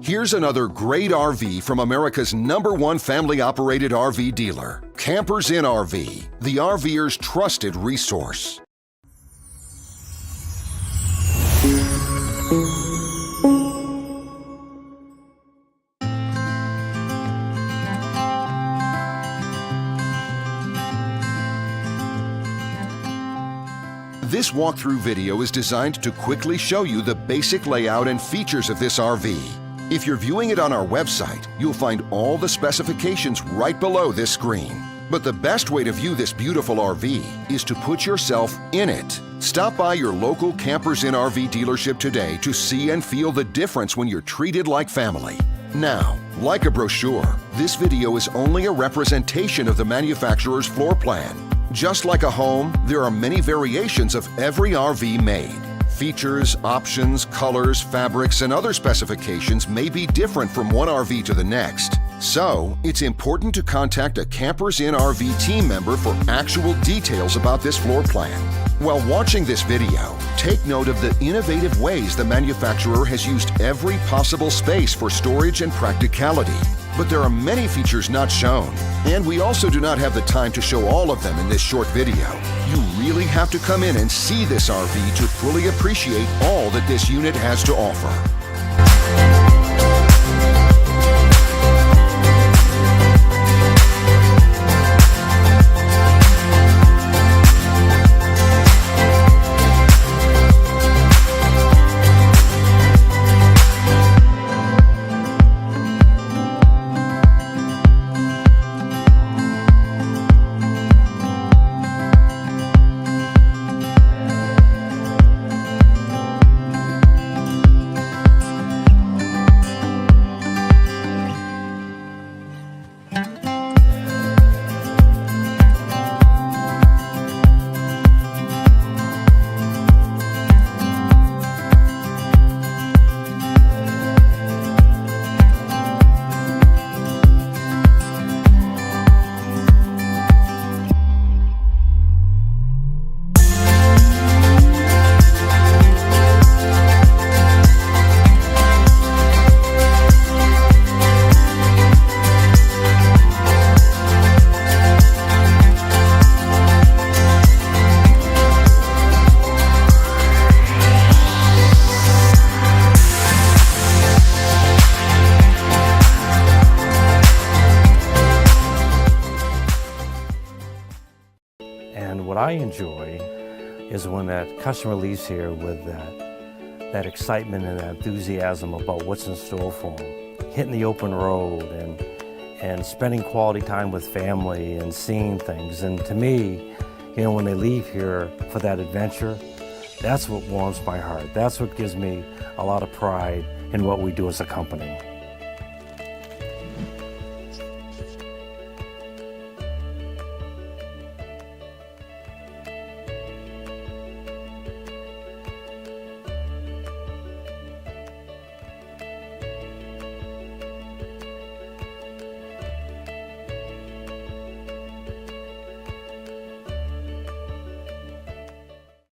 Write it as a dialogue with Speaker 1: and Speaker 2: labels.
Speaker 1: Here's another great RV from America's #1 family-operated RV dealer, Campers Inn RV, the RVer's trusted resource. This walkthrough video is designed to quickly show you the basic layout and features of this RV. If you're viewing it on our website, you'll find all the specifications right below this screen. But the best way to view this beautiful RV is to put yourself in it. Stop by your local Campers Inn RV dealership today to see and feel the difference when you're treated like family. Now, like a brochure, this video is only a representation of the manufacturer's floor plan. Just like a home, there are many variations of every RV made. Features, options, colors, fabrics, and other specifications may be different from one RV to the next. So, it's important to contact a Campers Inn RV team member for actual details about this floor plan. While watching this video, take note of the innovative ways the manufacturer has used every possible space for storage and practicality. But there are many features not shown, and we also do not have the time to show all of them in this short video. You really have to come in and see this RV to fully appreciate all that this unit has to offer.
Speaker 2: And what I enjoy is when that customer leaves here with that excitement and that enthusiasm about what's in store for them. Hitting the open road and spending quality time with family and seeing things. And to me, you know, when they leave here for that adventure, that's what warms my heart. That's what gives me a lot of pride in what we do as a company.